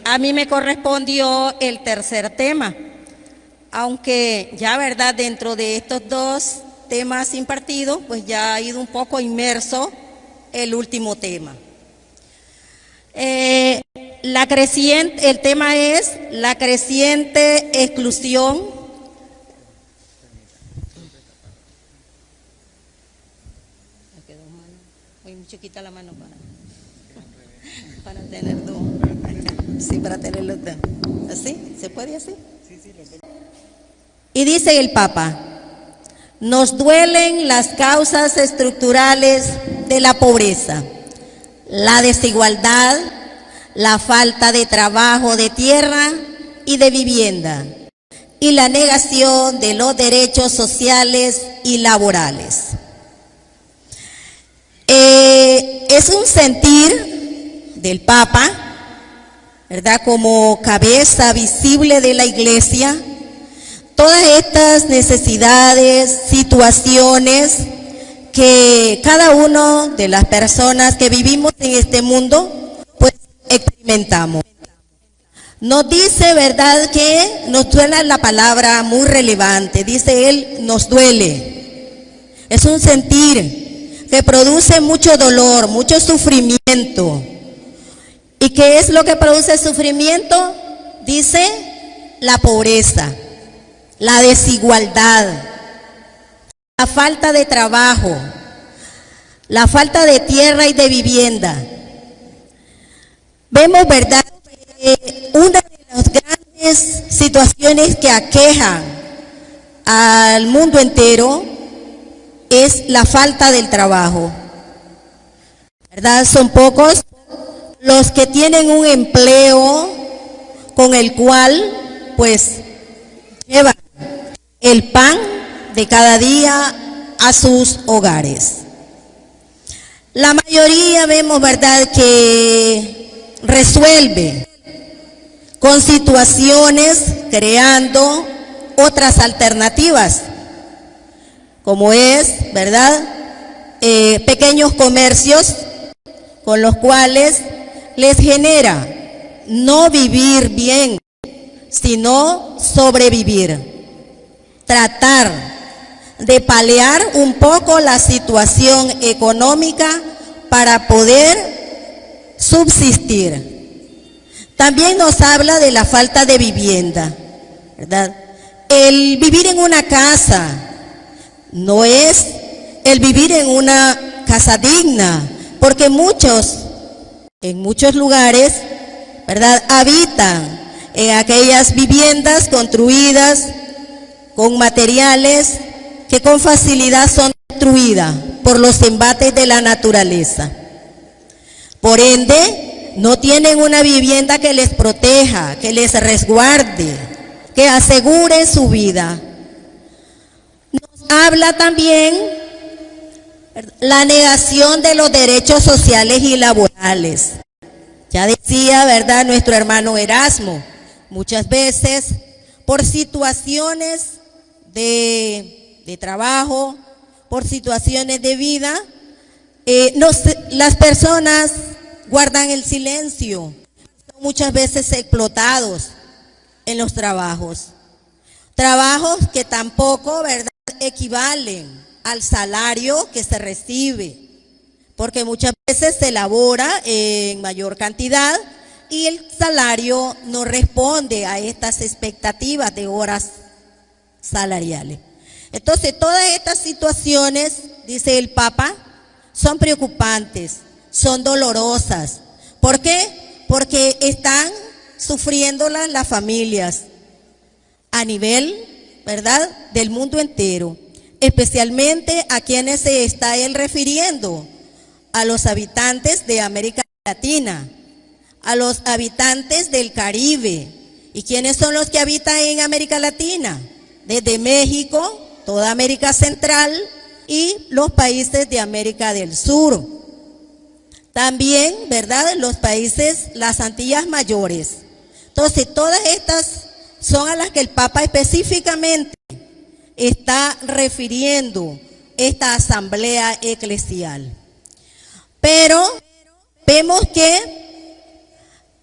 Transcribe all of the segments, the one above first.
A mí me correspondió el tercer tema, aunque ya, ¿verdad?, dentro de estos dos temas impartidos, pues ya ha ido un poco inmerso el último tema. El tema es la creciente exclusión . Muy chiquita la mano para tener dos. Sí, para tener los dos. ¿Así? ¿Se puede así? Sí, sí. Y dice el Papa: nos duelen las causas estructurales de la pobreza, la desigualdad, la falta de trabajo de tierra y de vivienda, y la negación de los derechos sociales y laborales. Es un sentir del Papa, ¿verdad?, como cabeza visible de la Iglesia, todas estas necesidades, situaciones que cada una de las personas que vivimos en este mundo, pues experimentamos. Nos dice, ¿verdad?, que nos duele la palabra muy relevante. Dice él, nos duele. Es un sentir que produce mucho dolor, mucho sufrimiento. ¿Y qué es lo que produce sufrimiento? Dice la pobreza, la desigualdad, la falta de trabajo, la falta de tierra y de vivienda. Vemos, ¿verdad?, que una de las grandes situaciones que aquejan al mundo entero es la falta del trabajo, ¿verdad? Son pocos los que tienen un empleo con el cual pues llevan el pan de cada día a sus hogares. La mayoría vemos, ¿verdad?, que resuelve con situaciones creando otras alternativas, como es, ¿verdad?, pequeños comercios con los cuales les genera no vivir bien, sino sobrevivir, tratar de paliar un poco la situación económica para poder subsistir. También nos habla de la falta de vivienda, ¿verdad? El vivir en una casa no es el vivir en una casa digna, porque en muchos lugares, ¿verdad?, habitan en aquellas viviendas construidas con materiales que con facilidad son destruidas por los embates de la naturaleza. Por ende, no tienen una vivienda que les proteja, que les resguarde, que asegure su vida. Nos habla también la negación de los derechos sociales y laborales. Ya decía, ¿verdad?, nuestro hermano Erasmo, muchas veces por situaciones de trabajo, por situaciones de vida, las personas guardan el silencio, son muchas veces explotados en los trabajos que tampoco, ¿verdad?, equivalen al salario que se recibe, porque muchas veces se elabora en mayor cantidad y el salario no responde a estas expectativas de horas salariales. Entonces, todas estas situaciones, dice el Papa, son preocupantes, son dolorosas. ¿Por qué? Porque están sufriéndolas las familias a nivel, ¿verdad?, del mundo entero, especialmente a quienes se está él refiriendo, a los habitantes de América Latina, a los habitantes del Caribe. ¿Y quiénes son los que habitan en América Latina? Desde México, toda América Central y los países de América del Sur. También, ¿verdad?, los países, las Antillas Mayores. Entonces, todas estas son a las que el Papa específicamente está refiriendo esta asamblea eclesial. Pero vemos que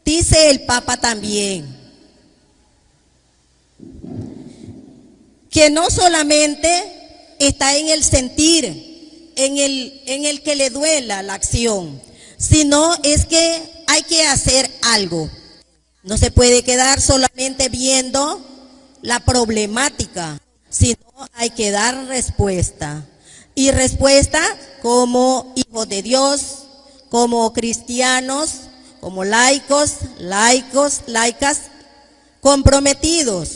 dice dice el Papa también, que no solamente está en el sentir, en el que le duela la acción, sino es que hay que hacer algo. No se puede quedar solamente viendo la problemática, sino hay que dar respuesta. Y respuesta como hijos de Dios, como cristianos, como laicas, comprometidos.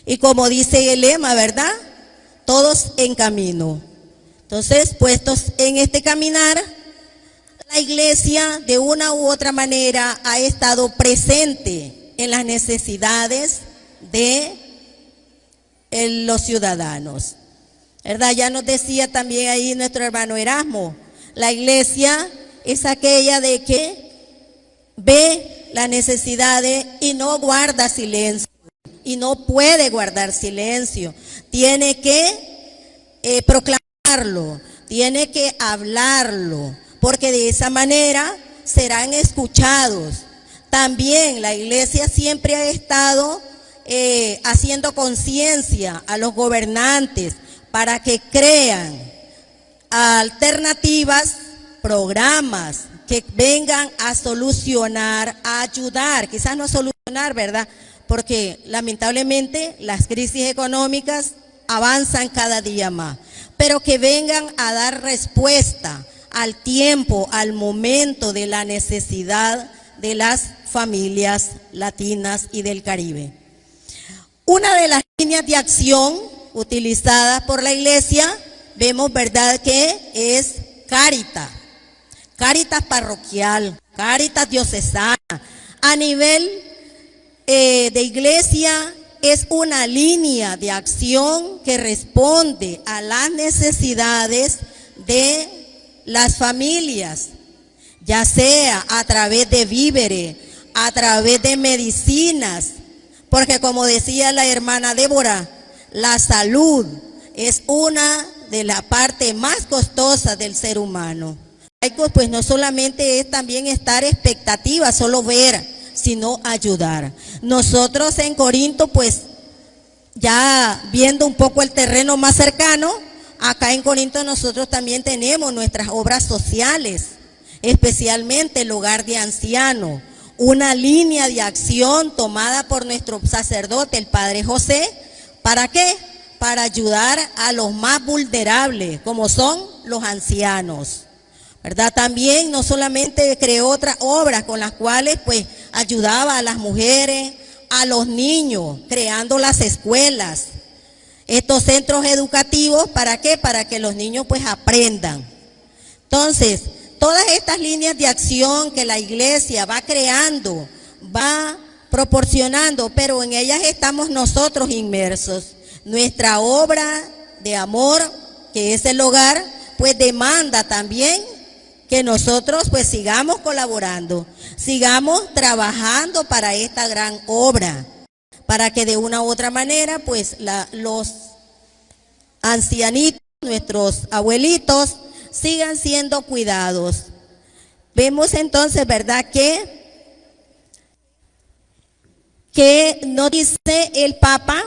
Y como dice el lema, ¿verdad? Todos en camino. Entonces, puestos en este caminar, la iglesia de una u otra manera ha estado presente en las necesidades de los ciudadanos, ¿verdad? Ya nos decía también ahí nuestro hermano Erasmo, la iglesia es aquella de que ve las necesidades y no guarda silencio, y no puede guardar silencio, tiene que proclamarlo, tiene que hablarlo, porque de esa manera serán escuchados. También la iglesia siempre ha estado haciendo conciencia a los gobernantes para que crean alternativas, programas que vengan a solucionar, a ayudar, quizás no a solucionar, ¿verdad? Porque lamentablemente las crisis económicas avanzan cada día más, pero que vengan a dar respuesta al tiempo, al momento de la necesidad de las familias latinas y del Caribe. Una de las líneas de acción utilizadas por la iglesia, vemos, ¿verdad?, que es Cáritas, Cáritas parroquial, Cáritas diocesana. A nivel de iglesia es una línea de acción que responde a las necesidades de las familias, ya sea a través de víveres, a través de medicinas, porque como decía la hermana Débora, la salud es una de las partes más costosas del ser humano. Pues no solamente es también estar expectativa, solo ver, sino ayudar. Nosotros en Corinto, pues ya viendo un poco el terreno más cercano, acá en Corinto nosotros también tenemos nuestras obras sociales, especialmente el hogar de ancianos, una línea de acción tomada por nuestro sacerdote, el Padre José. ¿Para qué? Para ayudar a los más vulnerables, como son los ancianos, ¿verdad? También no solamente creó otras obras con las cuales pues ayudaba a las mujeres, a los niños, creando las escuelas, estos centros educativos, ¿para qué? Para que los niños pues aprendan. Entonces, todas estas líneas de acción que la iglesia va creando, va proporcionando, pero en ellas estamos nosotros inmersos. Nuestra obra de amor, que es el hogar, pues demanda también que nosotros pues sigamos colaborando, sigamos trabajando para esta gran obra, para que de una u otra manera pues los ancianitos, nuestros abuelitos, sigan siendo cuidados. Vemos entonces, ¿verdad?, que nos dice el Papa,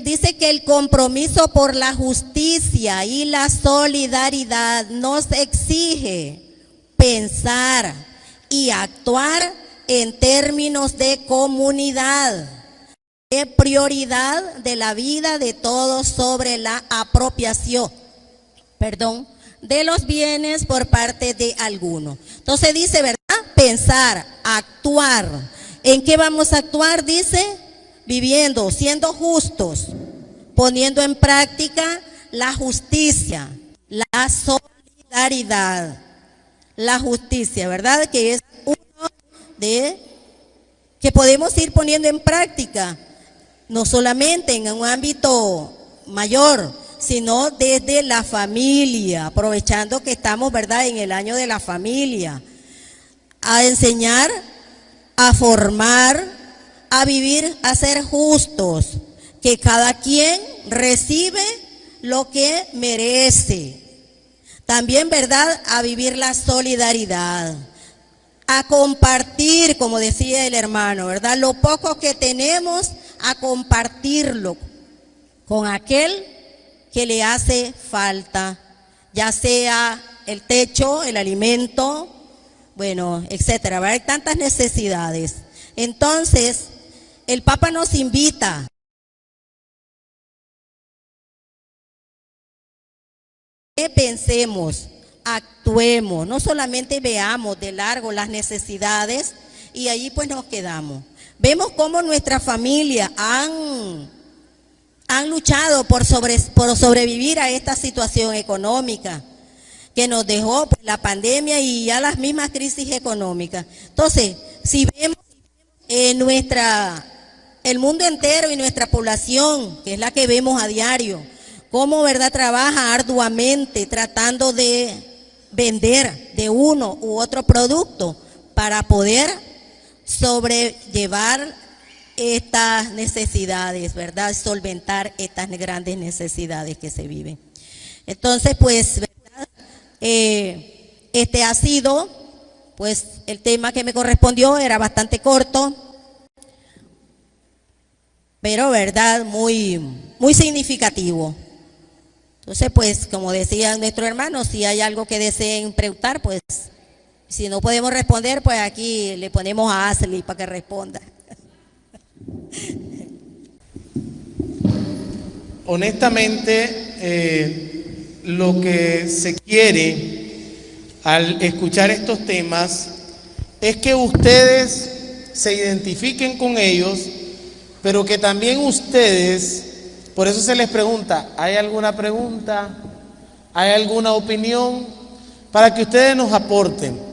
dice que el compromiso por la justicia y la solidaridad nos exige pensar y actuar en términos de comunidad, de prioridad de la vida de todos sobre la apropiación, de los bienes por parte de algunos. Entonces dice, ¿verdad? Pensar, actuar. ¿En qué vamos a actuar? Dice, viviendo, siendo justos, poniendo en práctica la justicia, la solidaridad, la justicia, ¿verdad? Que es uno de que podemos ir poniendo en práctica, no solamente en un ámbito mayor, sino desde la familia, aprovechando que estamos, ¿verdad?, en el año de la familia, a enseñar, a formar, a vivir, a ser justos, que cada quien recibe lo que merece. También, ¿verdad?, a vivir la solidaridad, a compartir, como decía el hermano, ¿verdad? Lo poco que tenemos, a compartirlo con aquel que le hace falta, ya sea el techo, el alimento, bueno, etcétera, ¿verdad? Hay tantas necesidades. Entonces, el Papa nos invita que pensemos, actuemos, no solamente veamos de largo las necesidades y allí pues nos quedamos. Vemos cómo nuestras familias han luchado por sobrevivir a esta situación económica que nos dejó pues, la pandemia y ya las mismas crisis económicas. Entonces, si vemos el mundo entero y nuestra población, que es la que vemos a diario, cómo, ¿verdad?, trabaja arduamente tratando de vender de uno u otro producto para poder sobrellevar estas necesidades, ¿verdad?, solventar estas grandes necesidades que se viven. Entonces, pues, ¿verdad?, este ha sido, pues, el tema que me correspondió, era bastante corto, pero, ¿verdad?, muy significativo. Entonces, pues, como decían nuestros hermanos, si hay algo que deseen preguntar, pues, si no podemos responder, pues aquí le ponemos a Ashley para que responda. Honestamente, lo que se quiere al escuchar estos temas es que ustedes se identifiquen con ellos, pero que también ustedes, por eso se les pregunta, ¿hay alguna pregunta? ¿Hay alguna opinión? Para que ustedes nos aporten.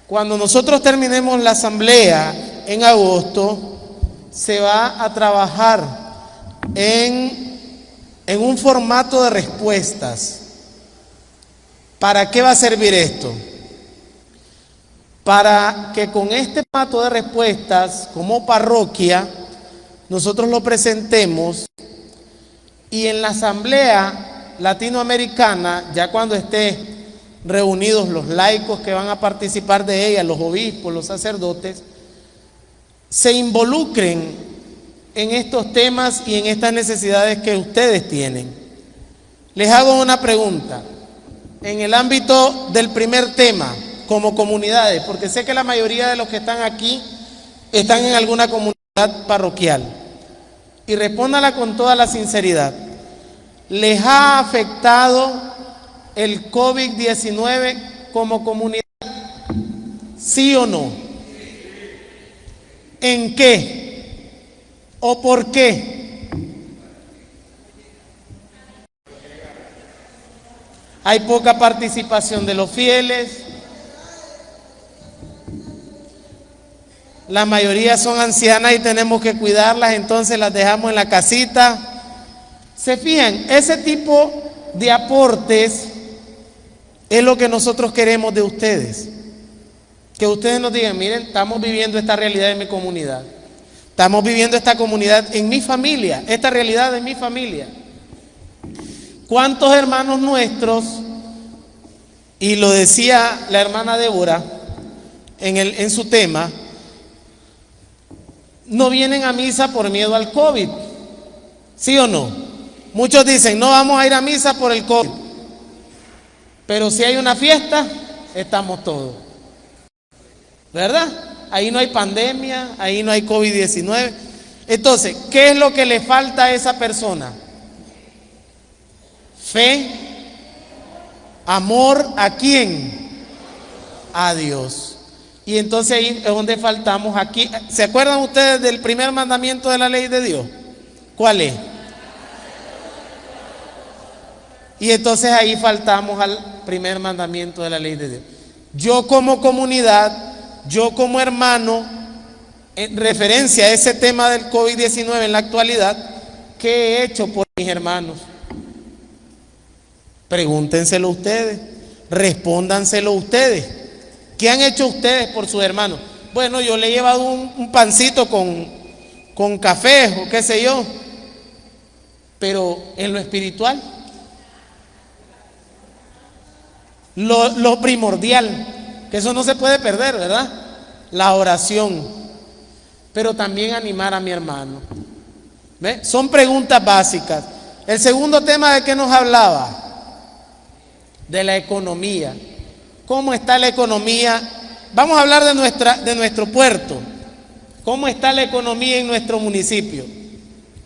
Cuando nosotros terminemos la asamblea en agosto, se va a trabajar en un formato de respuestas. ¿Para qué va a servir esto? Para que con este formato de respuestas, como parroquia, nosotros lo presentemos y en la asamblea latinoamericana, ya cuando esté reunidos los laicos que van a participar de ella, los obispos, los sacerdotes, se involucren en estos temas y en estas necesidades que ustedes tienen. Les hago una pregunta. En el ámbito del primer tema, como comunidades, porque sé que la mayoría de los que están aquí están en alguna comunidad parroquial, y respóndala con toda la sinceridad. ¿Les ha afectado el COVID-19 como comunidad? ¿Sí o no? ¿En qué? ¿O por qué? Hay poca participación de los fieles. La mayoría son ancianas y tenemos que cuidarlas, entonces las dejamos en la casita. ¿Se fijan? Ese tipo de aportes es lo que nosotros queremos de ustedes. Que ustedes nos digan, miren, estamos viviendo esta realidad en mi comunidad. Estamos viviendo esta comunidad en mi familia, esta realidad en mi familia. ¿Cuántos hermanos nuestros, y lo decía la hermana Débora en su tema, no vienen a misa por miedo al COVID? ¿Sí o no? Muchos dicen, no vamos a ir a misa por el COVID. Pero si hay una fiesta, estamos todos. ¿Verdad? Ahí no hay pandemia, ahí no hay COVID-19. Entonces, ¿qué es lo que le falta a esa persona? Fe, amor, ¿a quién? A Dios. Y entonces ahí es donde faltamos aquí. ¿Se acuerdan ustedes del primer mandamiento de la ley de Dios? ¿Cuál es? Y entonces ahí faltamos al primer mandamiento de la ley de Dios. Yo como comunidad, yo como hermano, en referencia a ese tema del COVID-19 en la actualidad, ¿qué he hecho por mis hermanos? Pregúntenselo ustedes, respóndanselo ustedes. ¿Qué han hecho ustedes por sus hermanos? Bueno, yo le he llevado un pancito con café o qué sé yo, pero en lo espiritual, lo primordial, que eso no se puede perder, ¿verdad? La oración, pero también animar a mi hermano. ¿Ve? Son preguntas básicas. El segundo tema, ¿de qué nos hablaba? De la economía. ¿Cómo está la economía? Vamos a hablar de nuestro puerto. ¿Cómo está la economía en nuestro municipio?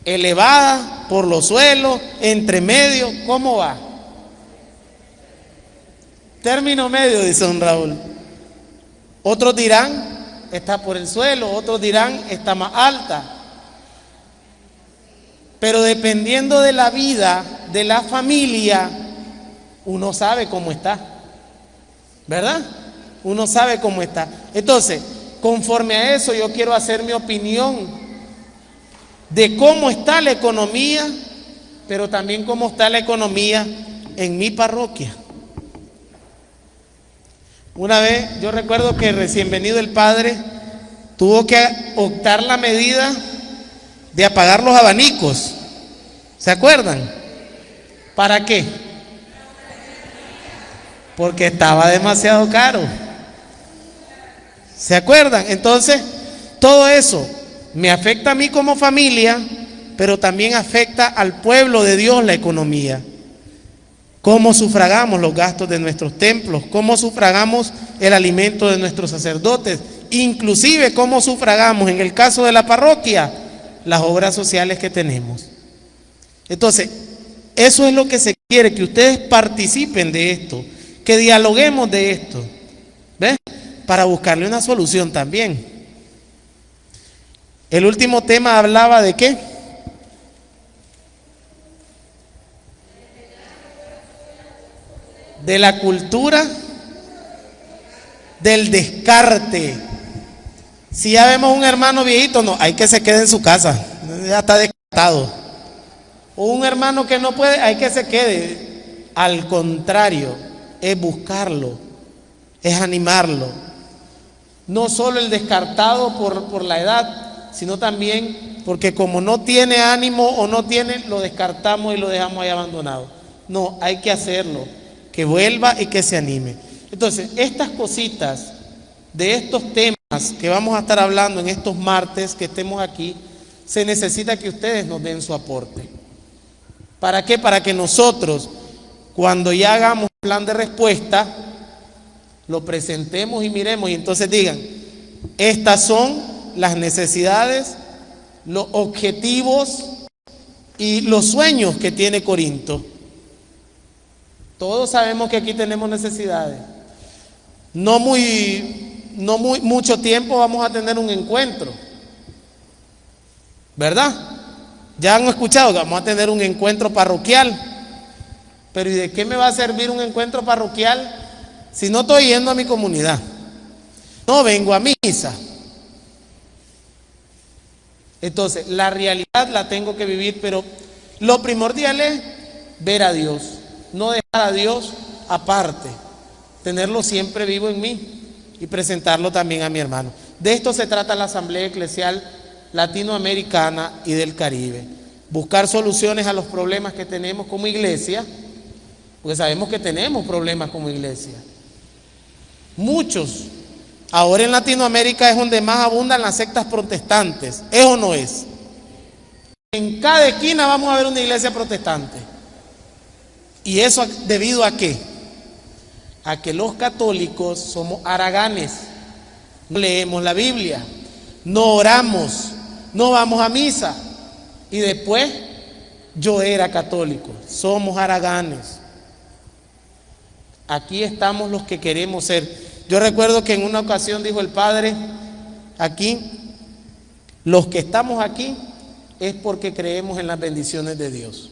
Elevada, por los suelos, entre medio, ¿cómo va? Término medio, dice don Raúl. Otros dirán, está por el suelo, otros dirán, está más alta. Pero dependiendo de la vida, de la familia, uno sabe cómo está, ¿verdad? Uno sabe cómo está. Entonces, conforme a eso, yo quiero hacer mi opinión de cómo está la economía, pero también cómo está la economía en mi parroquia. Una vez, yo recuerdo que recién venido el padre tuvo que optar la medida de apagar los abanicos. ¿Se acuerdan? ¿Para qué? Porque estaba demasiado caro. ¿Se acuerdan? Entonces, todo eso me afecta a mí como familia, pero también afecta al pueblo de Dios la economía. Cómo sufragamos los gastos de nuestros templos, cómo sufragamos el alimento de nuestros sacerdotes, inclusive cómo sufragamos, en el caso de la parroquia, las obras sociales que tenemos. Entonces, eso es lo que se quiere, que ustedes participen de esto, que dialoguemos de esto, ¿ves? Para buscarle una solución también. El último tema hablaba de ¿qué? De la cultura del descarte. Si ya vemos un hermano viejito, no, hay que se quede en su casa, ya está descartado. O un hermano que no puede, hay que se quede. Al contrario, es buscarlo, es animarlo. No solo el descartado por la edad, sino también porque como no tiene ánimo o no tiene, lo descartamos y lo dejamos ahí abandonado. No, hay que hacerlo, que vuelva y que se anime. Entonces, estas cositas de estos temas que vamos a estar hablando en estos martes que estemos aquí, se necesita que ustedes nos den su aporte. ¿Para qué? Para que nosotros, cuando ya hagamos plan de respuesta, lo presentemos y miremos y entonces digan, estas son las necesidades, los objetivos y los sueños que tiene Corinto. Todos sabemos que aquí tenemos necesidades. No mucho tiempo vamos a tener un encuentro, ¿verdad? Ya han escuchado que vamos a tener un encuentro parroquial. Pero ¿y de qué me va a servir un encuentro parroquial si no estoy yendo a mi comunidad? No vengo a misa. Entonces, la realidad la tengo que vivir, pero lo primordial es ver a Dios, no dejar a Dios aparte, tenerlo siempre vivo en mí y presentarlo también a mi hermano. De esto se trata la Asamblea Eclesial Latinoamericana y del Caribe. Buscar soluciones a los problemas que tenemos como iglesia, porque sabemos que tenemos problemas como iglesia. Muchos. Ahora en Latinoamérica es donde más abundan las sectas protestantes. ¿Es o no es? En cada esquina vamos a ver una iglesia protestante. ¿Y eso debido a qué? A que los católicos somos haraganes. No leemos la Biblia, no oramos, no vamos a misa. Y después, yo era católico. Somos haraganes. Aquí estamos los que queremos ser. Yo recuerdo que en una ocasión dijo el padre, aquí, los que estamos aquí es porque creemos en las bendiciones de Dios.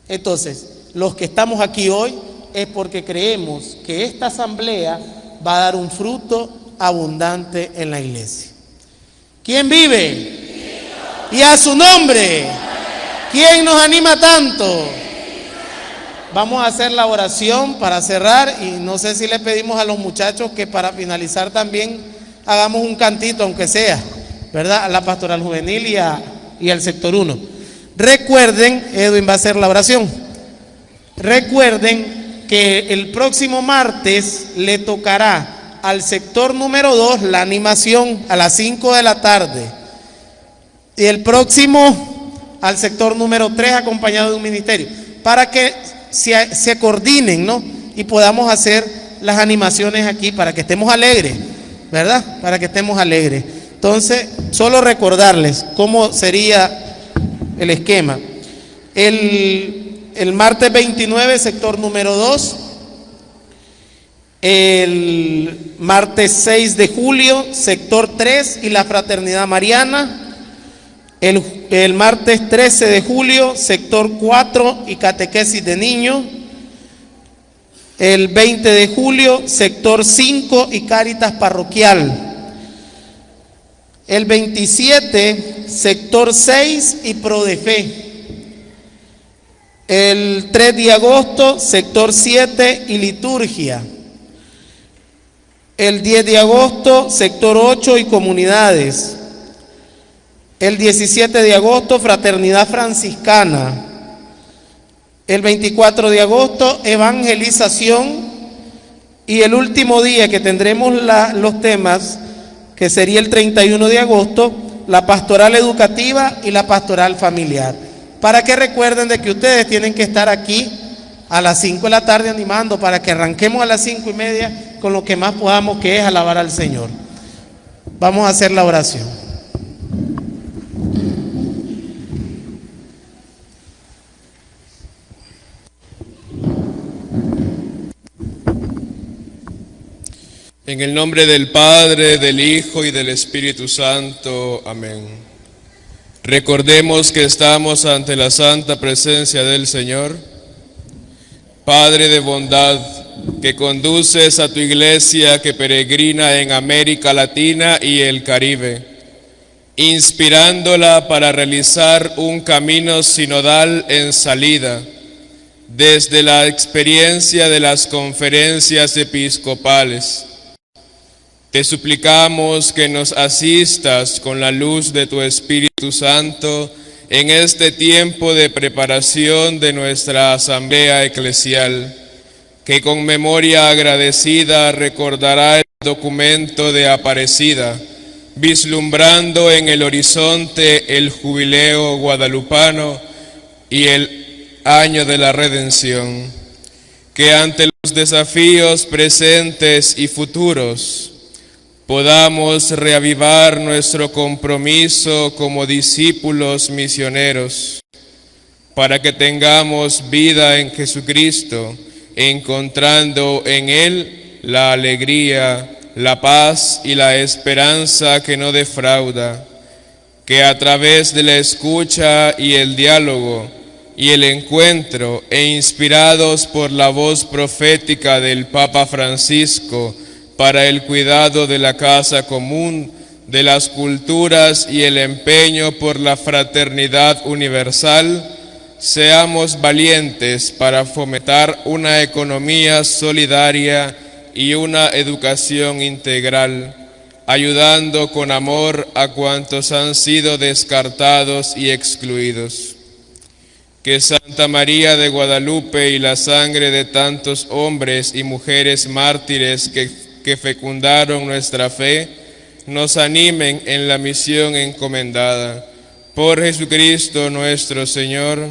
Entonces, los que estamos aquí hoy es porque creemos que esta asamblea va a dar un fruto abundante en la iglesia. ¿Quién vive? Y a su nombre. ¿Quién nos anima tanto? Vamos a hacer la oración para cerrar y no sé si le pedimos a los muchachos que para finalizar también hagamos un cantito, aunque sea, ¿verdad? A la pastoral juvenil y al sector 1. Recuerden, Edwin va a hacer la oración. Recuerden que el próximo martes le tocará al sector número 2 la animación a las 5 de la tarde. Y el próximo al sector número 3 acompañado de un ministerio. Para que se coordinen, ¿no? Y podamos hacer las animaciones aquí para que estemos alegres, ¿verdad? Para que estemos alegres. Entonces, solo recordarles cómo sería el esquema. El martes 29, sector número 2. El martes 6 de julio, sector 3 y la Fraternidad Mariana. El martes 13 de julio, sector 4 y catequesis de niños. El 20 de julio, sector 5 y Cáritas parroquial. El 27, sector 6 y Prodefe. El 3 de agosto, sector 7 y liturgia. El 10 de agosto, sector 8 y comunidades. El 17 de agosto, fraternidad franciscana. El 24 de agosto, evangelización. Y el último día que tendremos los temas, que sería el 31 de agosto, la pastoral educativa y la pastoral familiar. Para que recuerden de que ustedes tienen que estar aquí a las 5 de la tarde animando, para que arranquemos a las 5:30 con lo que más podamos, que es alabar al Señor. Vamos a hacer la oración. En el nombre del Padre, del Hijo y del Espíritu Santo. Amén. Recordemos que estamos ante la santa presencia del Señor. Padre de bondad, que conduces a tu iglesia que peregrina en América Latina y el Caribe, inspirándola para realizar un camino sinodal en salida, desde la experiencia de las conferencias episcopales. Te suplicamos que nos asistas con la luz de tu Espíritu Santo en este tiempo de preparación de nuestra asamblea eclesial, que con memoria agradecida recordará el documento de Aparecida, vislumbrando en el horizonte el jubileo guadalupano y el año de la redención, que ante los desafíos presentes y futuros podamos reavivar nuestro compromiso como discípulos misioneros, para que tengamos vida en Jesucristo, encontrando en Él la alegría, la paz y la esperanza que no defrauda, que a través de la escucha y el diálogo y el encuentro, e inspirados por la voz profética del Papa Francisco, para el cuidado de la casa común, de las culturas y el empeño por la fraternidad universal, seamos valientes para fomentar una economía solidaria y una educación integral, ayudando con amor a cuantos han sido descartados y excluidos. Que Santa María de Guadalupe y la sangre de tantos hombres y mujeres mártires que fecundaron nuestra fe, nos animen en la misión encomendada. Por Jesucristo nuestro Señor.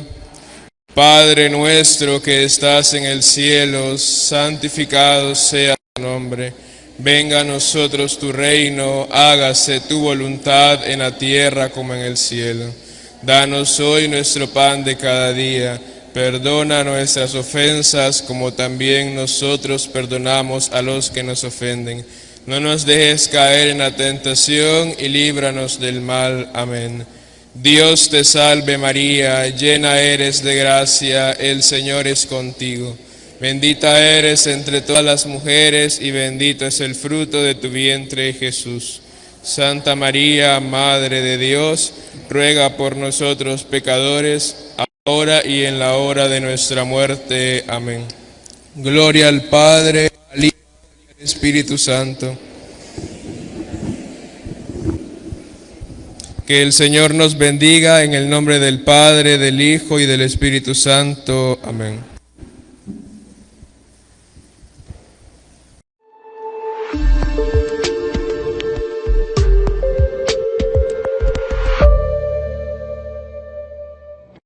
Padre nuestro que estás en el cielo, santificado sea tu nombre. Venga a nosotros tu reino, hágase tu voluntad en la tierra como en el cielo. Danos hoy nuestro pan de cada día. Perdona nuestras ofensas como también nosotros perdonamos a los que nos ofenden. No nos dejes caer en la tentación y líbranos del mal. Amén. Dios te salve María, llena eres de gracia, el Señor es contigo. Bendita eres entre todas las mujeres y bendito es el fruto de tu vientre, Jesús. Santa María, Madre de Dios, ruega por nosotros pecadores, ahora y en la hora de nuestra muerte. Amén. Gloria al Padre, al Hijo y al Espíritu Santo. Que el Señor nos bendiga en el nombre del Padre, del Hijo y del Espíritu Santo. Amén.